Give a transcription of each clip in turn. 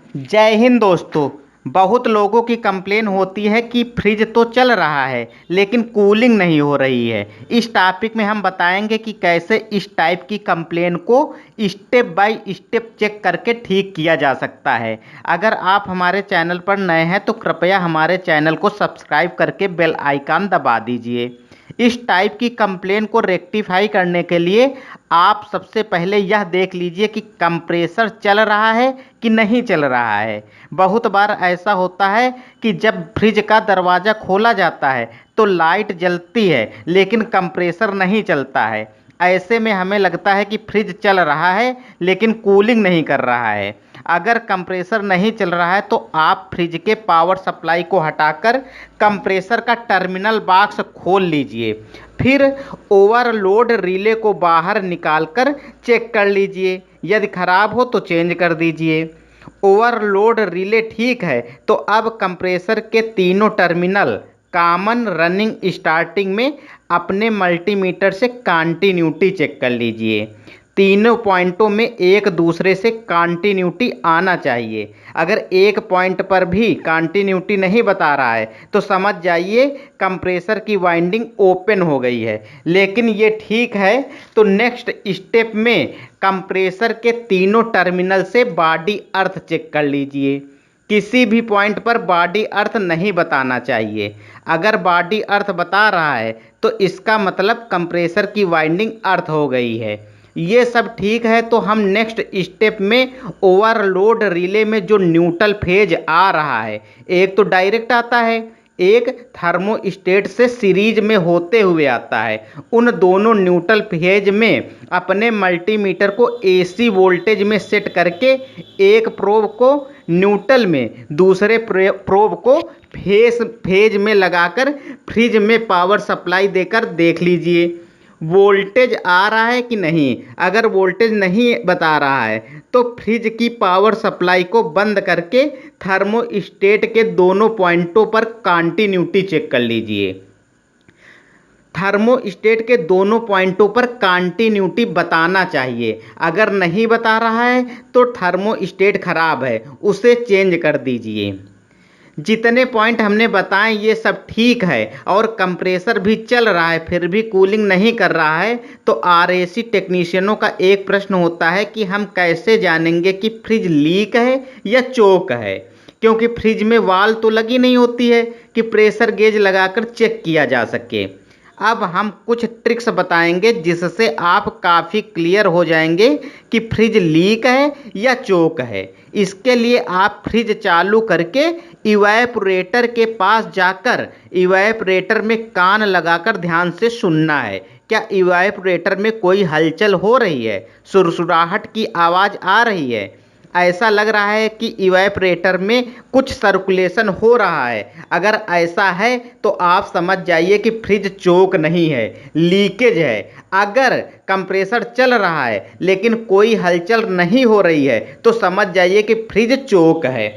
जय हिंद दोस्तों। बहुत लोगों की कंप्लेन होती है कि फ्रिज तो चल रहा है लेकिन कूलिंग नहीं हो रही है। इस टॉपिक में हम बताएंगे कि कैसे इस टाइप की कंप्लेन को स्टेप बाय स्टेप चेक करके ठीक किया जा सकता है। अगर आप हमारे चैनल पर नए हैं तो कृपया हमारे चैनल को सब्सक्राइब करके बेल आइकन दबा दीजिए। इस टाइप की कंप्लेन को रेक्टिफाई करने के लिए आप सबसे पहले यह देख लीजिए कि कंप्रेसर चल रहा है कि नहीं चल रहा है। बहुत बार ऐसा होता है कि जब फ्रिज का दरवाज़ा खोला जाता है तो लाइट जलती है लेकिन कंप्रेसर नहीं चलता है। ऐसे में हमें लगता है कि फ्रिज चल रहा है लेकिन कूलिंग नहीं कर रहा है। अगर कंप्रेसर नहीं चल रहा है तो आप फ्रिज के पावर सप्लाई को हटाकर कंप्रेसर का टर्मिनल बॉक्स खोल लीजिए। फिर ओवरलोड रिले को बाहर निकालकर चेक कर लीजिए। यदि खराब हो तो चेंज कर दीजिए। ओवरलोड रिले ठीक है तो अब कंप्रेसर के तीनों टर्मिनल कॉमन रनिंग स्टार्टिंग में अपने मल्टीमीटर से कंटिन्यूटी चेक कर लीजिए। तीनों पॉइंटों में एक दूसरे से कंटिन्यूटी आना चाहिए। अगर एक पॉइंट पर भी कंटिन्यूटी नहीं बता रहा है तो समझ जाइए कंप्रेसर की वाइंडिंग ओपन हो गई है। लेकिन ये ठीक है तो नेक्स्ट स्टेप में कंप्रेसर के तीनों टर्मिनल से बॉडी अर्थ चेक कर लीजिए। किसी भी पॉइंट पर बॉडी अर्थ नहीं बताना चाहिए। अगर बॉडी अर्थ बता रहा है तो इसका मतलब कंप्रेसर की वाइंडिंग अर्थ हो गई है। ये सब ठीक है तो हम नेक्स्ट स्टेप में ओवरलोड रिले में जो न्यूट्रल फेज आ रहा है, एक तो डायरेक्ट आता है, एक थर्मोस्टेट से सीरीज में होते हुए आता है। उन दोनों न्यूट्रल फेज में अपने मल्टीमीटर को एसी वोल्टेज में सेट करके एक प्रोब को न्यूट्रल में, दूसरे प्रोब को फेज में लगाकर फ्रिज में पावर सप्लाई देकर देख लीजिए वोल्टेज आ रहा है कि नहीं। अगर वोल्टेज नहीं बता रहा है तो फ्रिज की पावर सप्लाई को बंद करके थर्मोस्टेट के दोनों पॉइंटों पर कंटिन्यूटी चेक कर लीजिए। थर्मोस्टेट के दोनों पॉइंटों पर कंटिन्यूटी बताना चाहिए। अगर नहीं बता रहा है तो थर्मोस्टेट खराब है, उसे चेंज कर दीजिए। जितने पॉइंट हमने बताए ये सब ठीक है और कंप्रेसर भी चल रहा है फिर भी कूलिंग नहीं कर रहा है तो आरएसी टेक्नीशियनों का एक प्रश्न होता है कि हम कैसे जानेंगे कि फ्रिज लीक है या चोक है। क्योंकि फ्रिज में वाल तो लगी नहीं होती है कि प्रेशर गेज लगाकर चेक किया जा सके। अब हम कुछ ट्रिक्स बताएंगे जिससे आप काफ़ी क्लियर हो जाएंगे कि फ्रिज लीक है या चोक है। इसके लिए आप फ्रिज चालू करके इवेपोरेटर के पास जाकर इवेपोरेटर में कान लगाकर ध्यान से सुनना है। क्या इवेपोरेटर में कोई हलचल हो रही है, सुरसुराहट की आवाज़ आ रही है, ऐसा लग रहा है कि इवेपोरेटर में कुछ सर्कुलेशन हो रहा है। अगर ऐसा है तो आप समझ जाइए कि फ्रिज चोक नहीं है, लीकेज है। अगर कंप्रेसर चल रहा है लेकिन कोई हलचल नहीं हो रही है तो समझ जाइए कि फ्रिज चोक है।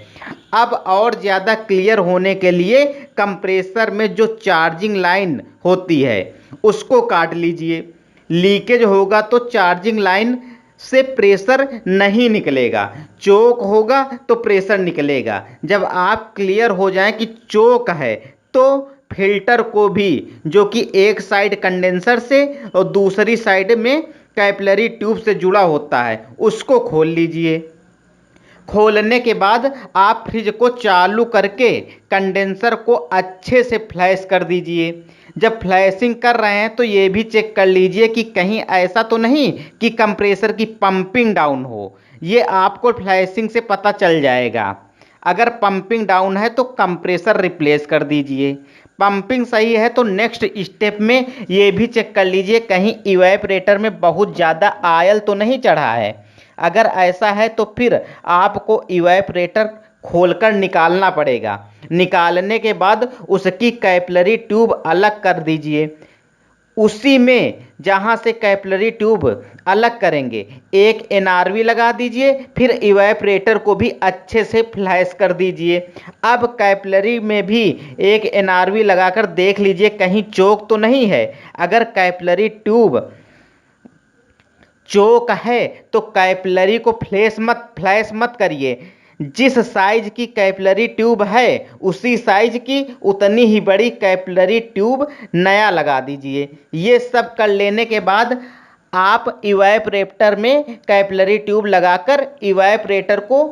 अब और ज़्यादा क्लियर होने के लिए कंप्रेसर में जो चार्जिंग लाइन होती है उसको काट लीजिए। लीकेज होगा तो चार्जिंग लाइन से प्रेशर नहीं निकलेगा, चोक होगा तो प्रेशर निकलेगा। जब आप क्लियर हो जाएं कि चोक है तो फिल्टर को भी, जो कि एक साइड कंडेंसर से और दूसरी साइड में कैपिलरी ट्यूब से जुड़ा होता है, उसको खोल लीजिए। खोलने के बाद आप फ्रिज को चालू करके कंडेंसर को अच्छे से फ्लैश कर दीजिए। जब फ्लैशिंग कर रहे हैं तो ये भी चेक कर लीजिए कि कहीं ऐसा तो नहीं कि कंप्रेसर की पंपिंग डाउन हो। ये आपको फ्लैशिंग से पता चल जाएगा। अगर पंपिंग डाउन है तो कंप्रेसर रिप्लेस कर दीजिए। पंपिंग सही है तो नेक्स्ट स्टेप में ये भी चेक कर लीजिए कहीं इवेपोरेटर में बहुत ज़्यादा ऑयल तो नहीं चढ़ा है। अगर ऐसा है तो फिर आपको इवेपोरेटर खोलकर निकालना पड़ेगा। निकालने के बाद उसकी कैपिलरी ट्यूब अलग कर दीजिए। उसी में जहाँ से कैपिलरी ट्यूब अलग करेंगे एक एनआरवी लगा दीजिए। फिर इवेपोरेटर को भी अच्छे से फ्लैश कर दीजिए। अब कैपिलरी में भी एक एनआरवी लगाकर देख लीजिए कहीं चोक तो नहीं है। अगर कैपिलरी ट्यूब चोक है तो कैपिलरी को फ्लैश मत करिए। जिस साइज की कैपिलरी ट्यूब है उसी साइज की उतनी ही बड़ी कैपिलरी ट्यूब नया लगा दीजिए। ये सब कर लेने के बाद आप इवैपोरेटर में कैपिलरी ट्यूब लगाकर इवैपोरेटर को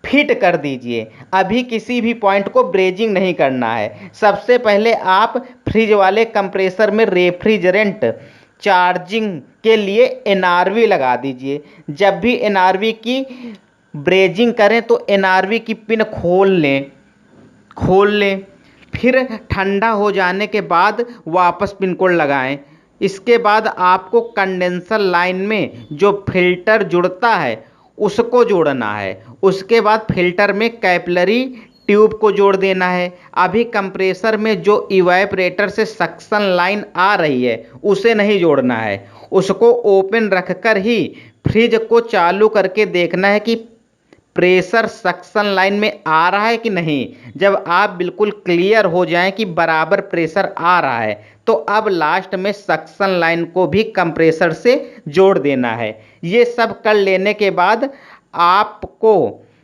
फिट कर दीजिए। अभी किसी भी पॉइंट को ब्रेजिंग नहीं करना है। सबसे पहले आप फ्रिज वाले कंप्रेसर में रेफ्रिजरेंट चार्जिंग के लिए एनआरवी लगा दीजिए। जब भी एनआरवी की ब्रेजिंग करें तो एनआरवी की पिन खोल लें, फिर ठंडा हो जाने के बाद वापस पिन कोड लगाएं। इसके बाद आपको कंडेंसर लाइन में जो फिल्टर जुड़ता है उसको जोड़ना है। उसके बाद फिल्टर में कैपिलरी ट्यूब को जोड़ देना है। अभी कंप्रेसर में जो इवैपोरेटर से सक्शन लाइन आ रही है उसे नहीं जोड़ना है। उसको ओपन रखकर ही फ्रिज को चालू करके देखना है कि प्रेशर सक्शन लाइन में आ रहा है कि नहीं। जब आप बिल्कुल क्लियर हो जाएं कि बराबर प्रेशर आ रहा है तो अब लास्ट में सक्शन लाइन को भी कंप्रेसर से जोड़ देना है। ये सब कर लेने के बाद आपको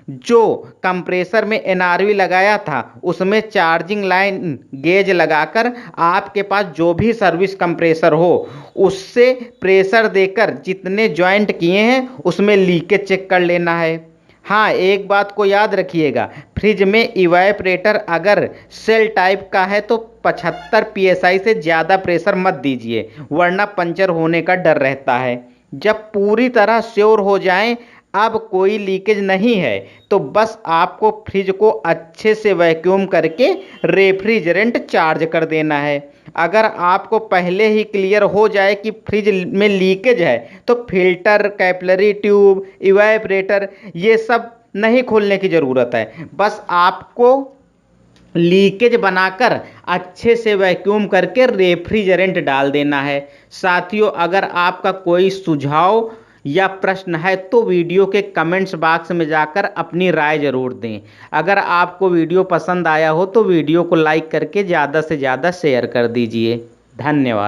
जो कंप्रेसर में एनआरवी लगाया था उसमें चार्जिंग लाइन गेज लगाकर आपके पास जो भी सर्विस कंप्रेसर हो उससे प्रेशर देकर जितने जॉइंट किए हैं उसमें लीकेज चेक कर लेना है। हाँ, एक बात को याद रखिएगा, फ्रिज में इवैपोरेटर अगर सेल टाइप का है तो 75 psi से ज़्यादा प्रेशर मत दीजिए, वरना पंचर होने का डर रहता है। जब पूरी तरह श्योर हो जाएं अब कोई लीकेज नहीं है तो बस आपको फ्रिज को अच्छे से वैक्यूम करके रेफ्रिजरेंट चार्ज कर देना है। अगर आपको पहले ही क्लियर हो जाए कि फ्रिज में लीकेज है तो फिल्टर, कैपिलरी ट्यूब, इवैपोरेटर ये सब नहीं खोलने की ज़रूरत है। बस आपको लीकेज बनाकर अच्छे से वैक्यूम करके रेफ्रिजरेंट डाल देना है। साथियों, अगर आपका कोई सुझाव या प्रश्न है तो वीडियो के कमेंट्स बॉक्स में जाकर अपनी राय ज़रूर दें। अगर आपको वीडियो पसंद आया हो तो वीडियो को लाइक करके ज़्यादा से ज़्यादा शेयर कर दीजिए। धन्यवाद।